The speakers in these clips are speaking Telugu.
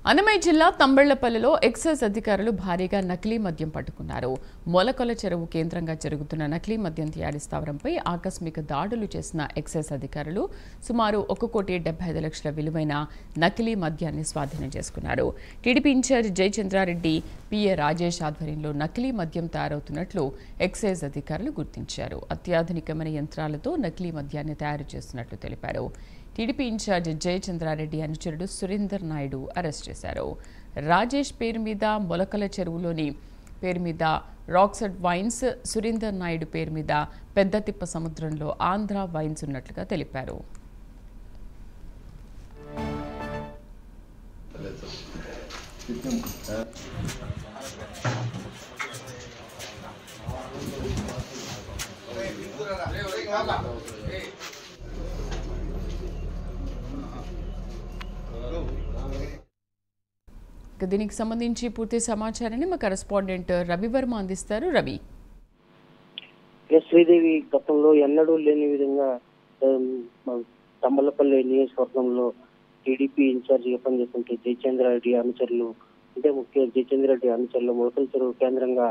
అన్నమయ్య జిల్లా తంబళ్లపల్లిలో ఎక్సైజ్ అధికారులు భారీగా నకిలీ మద్యం పట్టుకున్నారు. మొలకల చెరువు కేంద్రంగా జరుగుతున్న నకిలీ మద్యం తయారీ స్థావరంపై ఆకస్మిక దాడులు చేసిన ఎక్సైజ్ అధికారులు సుమారు 1,75,00,000 విలువైన నకిలీ మద్యాన్ని స్వాధీనం చేసుకున్నారు. TDP incharge Jayachandra Reddy, PA Rajesh ఆధ్వర్యంలో నకిలీ మద్యం తయారవుతున్నట్లు ఎక్సైజ్ అధికారులు గుర్తించారు. అత్యాధునికమైన యంత్రాలతో నకిలీ మద్యాన్ని తయారు చేస్తున్నట్లు తెలిపారు. టీడీపీ ఇన్ఛార్జ్ జయచంద్రారెడ్డి అనుచరుడు సురేందర్ నాయుడు అరెస్ట్ చేశారు. రాజేష్ పేరు మీద మొలకల చెరువులోని పేరు మీద రాక్సెట్ వైన్స్, సురేందర్ నాయుడు పేరు మీద పెద్ద తిప్ప సముద్రంలో ఆంధ్ర వైన్స్ ఉన్నట్లుగా తెలిపారు. దీనికి సంబంధించి పూర్తి సమాచారాన్ని మా కరెస్పాండెంట్ రవివర్మ అందిస్తారు. రవి, శ్రీదేవి గతంలో ఎన్నడూ లేని విధంగా తమ్మలపల్లి నియోజకవర్గంలో టీడీపీ ఇన్ఛార్జిగా పనిచేస్తుంటే జయచంద్రారెడ్డి అనుచరులు, అంటే ముఖ్యంగా జయచంద్రారెడ్డి అనుచరులు మొలకల చెరువు కేంద్రంగా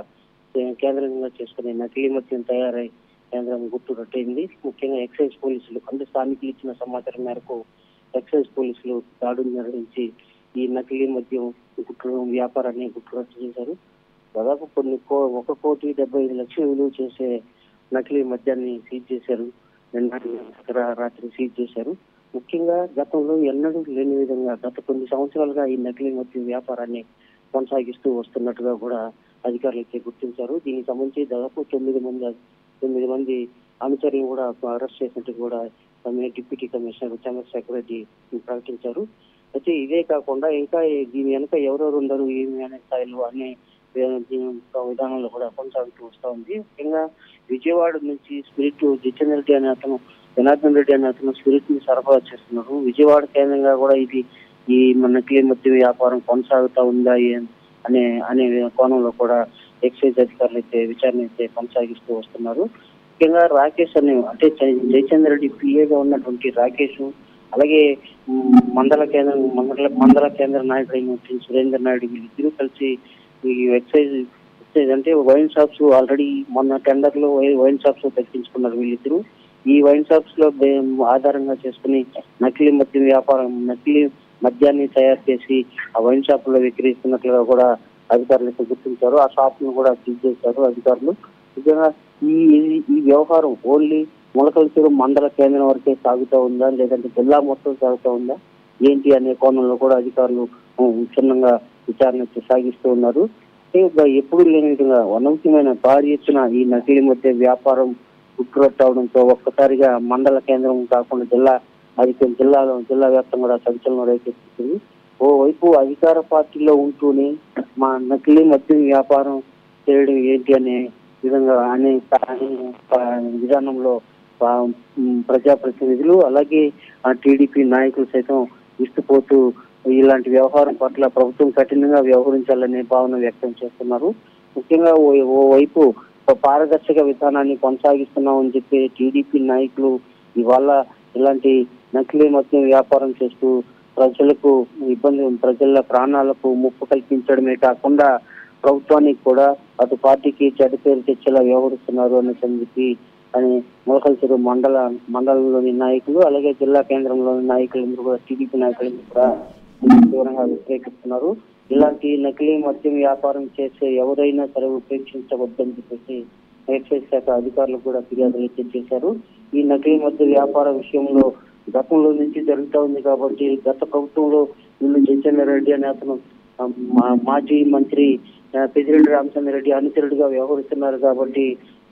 చేసుకునే నకిలీ మద్యం తయారై కేంద్రం గుర్తుపట్టింది. ముఖ్యంగా ఎక్సైజ్ పోలీసులు, అంటే స్థానికులు ఇచ్చిన సమాచారం మేరకు ఎక్సైజ్ పోలీసులు దాడులు నిర్వహించి ఈ నకిలీ మద్యం వ్యాపారాన్ని గుర్తురట్టు చేశారు. దాదాపు 1,75,00,000 విలువ చేసే నకిలీ మద్యాన్ని సీజ్ చేశారు. రాత్రి సీజ్ చేశారు. ముఖ్యంగా గతంలో ఎన్నడూ లేని విధంగా గత కొన్ని సంవత్సరాలుగా ఈ నకిలీ మద్యం వ్యాపారాన్ని కొనసాగిస్తూ వస్తున్నట్టుగా కూడా అధికారులు అయితే గుర్తించారు. దీనికి సంబంధించి దాదాపు 9 మంది అనుచరులను కూడా అరెస్ట్ చేసినట్టు కూడా డిప్యూటీ కమిషనర్ చంద్రశేఖర్ రెడ్డి ప్రకటించారు. అయితే ఇదే కాకుండా ఇంకా దీని వెనుక ఎవరెవరు ఉండరు ఏమి అనే స్థాయిలో అన్ని విధానంలో కూడా కొనసాగుతూ వస్తూ ఉంది. ముఖ్యంగా విజయవాడ నుంచి స్పిరిట్ జనార్దన్ రెడ్డి అనే అతను స్పిరిట్ ని సరఫరా చేస్తున్నారు. విజయవాడ కేంద్రంగా కూడా ఈ నకిలీ మద్యం వ్యాపారం కొనసాగుతా ఉందా అనే కోణంలో కూడా ఎక్సైజ్ అధికారులు అయితే విచారణ అయితే కొనసాగిస్తూ వస్తున్నారు. ముఖ్యంగా రాకేష్ అంటే జయచంద్ర రెడ్డి పిఏగా ఉన్నటువంటి రాకేష్, అలాగే మండల కేంద్ర నాయకుడు అయిన సురేందర్ నాయుడు, వీళ్ళిద్దరూ కలిసి ఈ ఎక్సైజ్ అంటే వైన్ షాప్స్ ఆల్రెడీ మొన్న టెండర్ లో వైన్ షాప్స్ దక్కించుకున్నారు వీళ్ళిద్దరూ. ఈ వైన్ షాప్స్ లో ఆధారంగా చేసుకుని నకిలీ మద్యాన్ని తయారు చేసి ఆ వైన్ షాప్ లో విక్రయిస్తున్నట్లుగా కూడా అధికారులు గుర్తించారు. ఆ షాప్ ను కూడా సీజ్ చేశారు అధికారులు. నిజంగా ఈ వ్యవహారం ఓన్లీ మొలకల చెరువు మండల కేంద్రం వరకే సాగుతూ ఉందా, లేదంటే జిల్లా మొత్తం సాగుతూ ఉందా ఏంటి అనే కోణంలో కూడా అధికారులు క్షుణ్ణంగా విచారణ సాగిస్తూ ఉన్నారు. ఎప్పుడు లేని విధంగా అనూహ్యమైన భారీ ఎత్తున ఈ నకిలీ మద్య వ్యాపారం గుట్టురట్టవడంతో ఒక్కసారిగా మండల కేంద్రం కాకుండా జిల్లా వ్యాప్తంగా కూడా సంచలనం రేకెత్తింది. ఓవైపు అధికార పార్టీలో ఉంటూనే మా నకిలీ మద్యం వ్యాపారం చేయడం ఏంటి అనే విధంగా అనే విధానంలో ప్రజాప్రతినిధులు, అలాగే టీడీపీ నాయకులు సైతం విస్తుపోతూ ఇలాంటి వ్యవహారం పట్ల ప్రభుత్వం కఠినంగా వ్యవహరించాలనే భావన వ్యక్తం చేస్తున్నారు. ముఖ్యంగా ఓవైపు పారదర్శక విధానాన్ని కొనసాగిస్తున్నామని చెప్పి టీడీపీ నాయకులు ఇవాళ ఇలాంటి నకిలీ మద్యం వ్యాపారం చేస్తూ ప్రజల ప్రాణాలకు ముప్పు కల్పించడమే కాకుండా ప్రభుత్వానికి కూడా అటు పార్టీకి చెడ్డ పేరు తెచ్చేలా వ్యవహరిస్తున్నారు అని మొలకల చెరువు మండలంలోని నాయకులు, అలాగే జిల్లా కేంద్రంలోని నాయకులందరూ కూడా టీడీపీ నాయకులందరూ కూడా తీవ్రంగా వ్యతిరేకిస్తున్నారు. ఇలాంటి నకిలీ మద్యం వ్యాపారం చేసే ఎవరైనా సరే ఉపేక్షించవద్దని చెప్పేసి ఎక్సైజ్ శాఖ అధికారులు కూడా ఫిర్యాదులు చేశారు. ఈ నకిలీ మద్య వ్యాపార విషయంలో గతంలో నుంచి జరుగుతూ ఉంది కాబట్టి గత ప్రభుత్వంలో వీళ్ళు జయచంద్రారెడ్డి అనే అతను మాజీ మంత్రి పెద్దిరెడ్డి రామచంద్రారెడ్డి అనుచరుడిగా వ్యవహరిస్తున్నారు కాబట్టి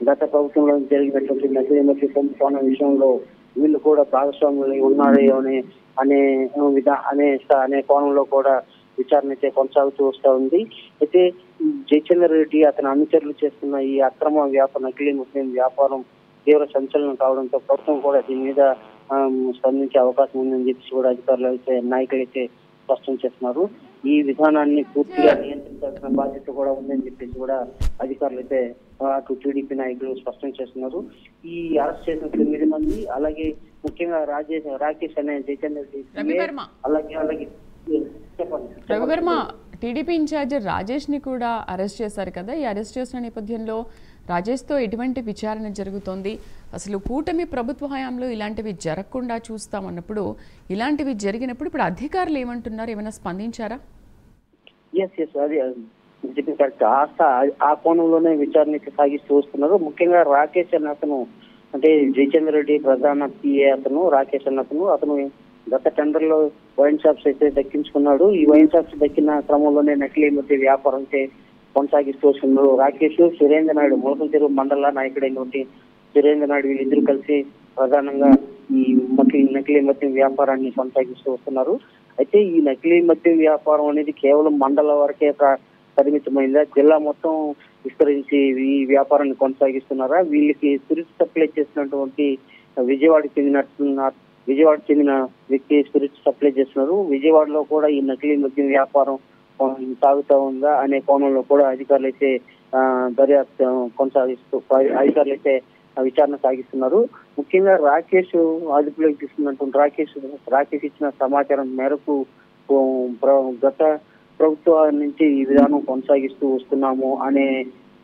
గత ప్రభుత్వంలో జరిగినటువంటి నకిలీ మద్య కుంభకోణం విషయంలో వీళ్ళు కూడా భాగస్వాములు ఉన్నారో అనే కోణంలో కూడా విచారణ అయితే కొనసాగుతూ వస్తూ ఉంది. అయితే జయచంద్రారెడ్డి అతని అనుచరులు చేస్తున్న ఈ అక్రమ నకిలీ మద్యం వ్యాపారం తీవ్ర సంచలనం కావడంతో ప్రభుత్వం కూడా దీని మీద స్పందించే అవకాశం ఉందని చెప్పి కూడా అధికారులు అయితే నాయకులు అయితే స్పష్టం చేస్తున్నారు. ఈ విధానాన్ని పూర్తిగా నియంత్రించాల్సిన బాధ్యత కూడా ఉందని చెప్పేసి కూడా అధికారులు అయితే అటు టీడీపీ నాయకులు స్పష్టం చేస్తున్నారు. ఈ అరెస్ట్ చేసిన 9 మంది, అలాగే ముఖ్యంగా రాకేష్ అనే జయచంద్ర రెడ్డి, అలాగే చెప్పండి. రవివర్మ, టీడీపీ ఇన్ఛార్జ్ రాజేష్ని కూడా అరెస్ట్ చేశారు కదా. ఈ అరెస్ట్ చేసిన నేపథ్యంలో రాజేష్తో ఎటువంటి విచారణ జరుగుతోంది? అసలు కూటమి ప్రభుత్వ హయాంలో ఇలాంటివి జరగకుండా చూస్తామన్నప్పుడు ఇలాంటివి జరిగినప్పుడు ఇప్పుడు అధికారులు ఏమంటున్నారు? ఏమైనా స్పందించారా? ఎస్ అది చెప్పింది కరెక్ట్. ఆ కోణంలోనే విచారణ సాగిస్తూ వస్తున్నారు. ముఖ్యంగా రాకేష్ అన్న అతను, అంటే జయచంద్ర రెడ్డి ప్రధాన పిఏ అతను రాకేష్ అన్న అతను గత టెండర్ లో వైన్ షాప్స్ అయితే దక్కించుకున్నాడు. ఈ వైన్ షాప్స్ దక్కిన క్రమంలోనే నకిలీ మధ్య వ్యాపారం కొనసాగిస్తూ వస్తున్నారు. రాకేష్, సురేంద్ర నాయుడు, మొలకల చెరువు మండల నాయకుడైనటువంటి సురేంద్ర నాయుడు వీళ్ళిద్దరూ కలిసి ప్రధానంగా ఈ నకిలీ మద్యం వ్యాపారాన్ని కొనసాగిస్తూ వస్తున్నారు. అయితే ఈ నకిలీ మద్యం వ్యాపారం అనేది కేవలం మండలం వరకే పరిమితమైందా, జిల్లా మొత్తం విస్తరించి ఈ వ్యాపారాన్ని కొనసాగిస్తున్నారా? వీళ్ళకి స్పిరిట్ సప్లై చేసినటువంటి విజయవాడ చెందిన వ్యక్తి స్పిరిట్ సప్లై చేస్తున్నారు. విజయవాడలో కూడా ఈ నకిలీ మద్యం వ్యాపారం సాగుతూ ఉందా అనే కోణంలో కూడా అధికారులు అయితే దర్యాప్తు కొనసాగిస్తూ విచారణ సాగిస్తున్నారు. ముఖ్యంగా రాకేష్ అదుపులోకి తీసుకున్నటువంటి రాకేష్ ఇచ్చిన సమాచారం మేరకు గత ప్రభుత్వం నుంచి ఈ విధానం కొనసాగిస్తూ వస్తున్నాము అనే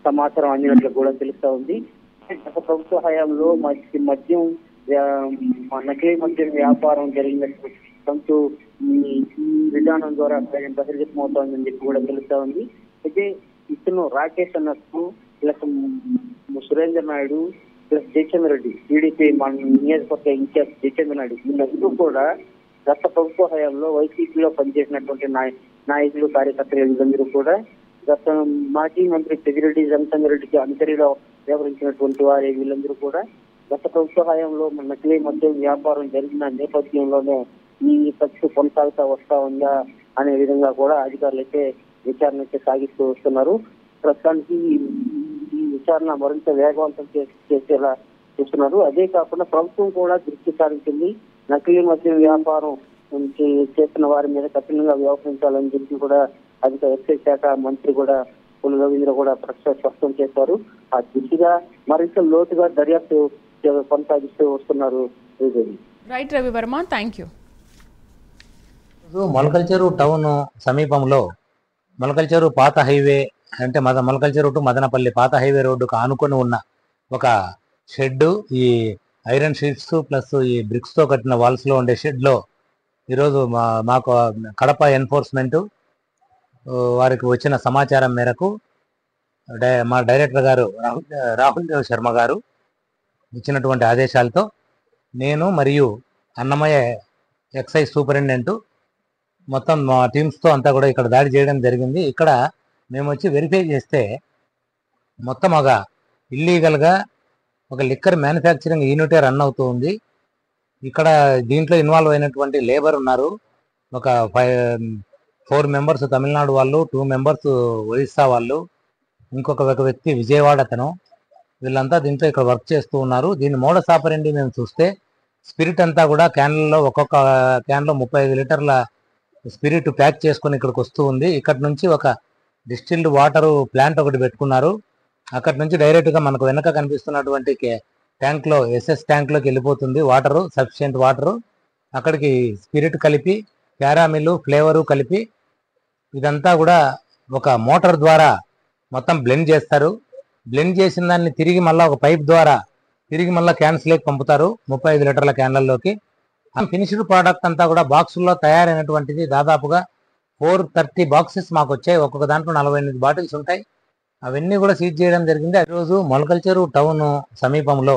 సమాచారం అందినట్లు కూడా తెలుస్తా ఉంది. గత ప్రభుత్వ హయాంలో మద్యం నకిలీ మద్యం వ్యాపారం జరిగినట్టు కొంచెం ఈ విధానం ద్వారా బహిర్గతమవుతోందని చెప్పి కూడా తెలుస్తా ఉంది. అయితే ఇతను రాకేష్ అన్నట్టు plus Surendra Naidu plus Jayachandra Reddy, TDP నియోజకవర్గ ఇన్ఛార్జ్ జయచంద్ర నాయుడు, వీళ్ళందరూ కూడా గత ప్రభుత్వ హయాంలో వైసీపీలో పనిచేసినటువంటి నాయకులు, కార్యకర్తలు వీళ్ళందరూ కూడా గత మాజీ మంత్రి పెద్దిరెడ్డి రామచంద్ర రెడ్డికి అంతరిలో వ్యవహరించినటువంటి వారి వీళ్ళందరూ కూడా గత ప్రభుత్వ హయాంలో నకిలీ మద్యం వ్యాపారం జరిగిన నేపథ్యంలోనే ఈ ఖర్చు కొనసాగుతా వస్తా ఉందా అనే విధంగా కూడా అధికారులు అయితే విచారణ సాగిస్తూ వస్తున్నారు. ప్రస్తుతానికి ఈ విచారణ మరింత వేగవంతం చేసేలా చూస్తున్నారు. అదే కాకుండా ప్రభుత్వం కూడా దృష్టి సారించింది. నకిలీ మద్యం వ్యాపారం చేస్తున్న వారి మీద కఠినంగా వ్యవహరించాలని చెప్పి కూడా ఎక్సైజ్ శాఖ మంత్రి కూడా పుల్ల రవీంద్ర కూడా స్పష్టం చేశారు. ఆ దిశగా మరింత లోతుగా దర్యాప్తు కొనసాగిస్తూ వస్తున్నారు. Right Ravi Varma, thank you. Molakala Cheruvu town సమీపంలో మొలకల చెరువు పాత హైవే అంటే మొలకల చెరువు టు మదనపల్లి పాత హైవే రోడ్డుకు ఆనుకొని ఉన్న ఒక షెడ్, ఈ ఐరన్ షీట్స్ ప్లస్ ఈ బ్రిక్స్ తో కట్టిన వాల్స్ లో ఉండే షెడ్ లో ఈరోజు మాకు కడప ఎన్ఫోర్స్మెంట్ వారికి వచ్చిన సమాచారం మేరకు మా డైరెక్టర్ గారు రాహుల్ దేవ్ శర్మ గారు ఇచ్చినటువంటి ఆదేశాలతో నేను మరియు అన్నమయ్య ఎక్సైజ్ సూపరింటెండెంట్ మొత్తం మా టీమ్స్తో అంతా కూడా ఇక్కడ దాడి చేయడం జరిగింది. ఇక్కడ మేము వచ్చి వెరిఫై చేస్తే మొత్తం ఒక ఇల్లీగల్గా ఒక లిక్కర్ మ్యానుఫ్యాక్చరింగ్ యూనిటే రన్ అవుతూ ఉంది. ఇక్కడ దీంట్లో ఇన్వాల్వ్ అయినటువంటి లేబర్ ఉన్నారు. ఒక 4 మెంబర్స్ తమిళనాడు వాళ్ళు, 2 మెంబర్స్ ఒరిస్సా వాళ్ళు, ఇంకొక వ్యక్తి విజయవాడ అతను. వీళ్ళంతా దీంట్లో ఇక్కడ వర్క్ చేస్తూ ఉన్నారు. దీని మోడస్ ఆపరెండి మేము చూస్తే స్పిరిట్ అంతా కూడా క్యాన్లలో ఒక్కొక్క క్యాన్లో 35 లీటర్ల స్పిరిట్ ప్యాక్ చేసుకొని ఇక్కడికి వస్తూ ఉంది. ఇక్కడ నుంచి ఒక డిస్టిల్డ్ వాటర్ ప్లాంట్ ఒకటి పెట్టుకున్నారు. అక్కడ నుంచి డైరెక్ట్గా మనకు వెనక కనిపిస్తున్నటువంటి ట్యాంక్లో ఎస్ఎస్ ట్యాంక్లోకి వెళ్ళిపోతుంది వాటరు, సఫిషియెంట్ వాటరు. అక్కడికి స్పిరిట్ కలిపి క్యారామిల్ ఫ్లేవరు కలిపి ఇదంతా కూడా ఒక మోటార్ ద్వారా మొత్తం బ్లెండ్ చేస్తారు. బ్లెండ్ చేసిన దాన్ని తిరిగి మళ్ళీ ఒక పైప్ ద్వారా తిరిగి మళ్ళీ క్యాన్స్లోకి పంపుతారు 35 లీటర్ల క్యాన్లలోకి. ఫినిష్డ్ ప్రోడక్ట్ అంతా కూడా బాక్సుల్లో తయారైనటువంటిది దాదాపుగా 430 బాక్సెస్ మాకు వచ్చాయి. ఒక్కొక్క దాంట్లో 48 బాటిల్స్ ఉంటాయి. అవన్నీ కూడా సీజ్ చేయడం జరిగింది. ఈరోజు మొలకల చెరువు టౌన్ సమీపంలో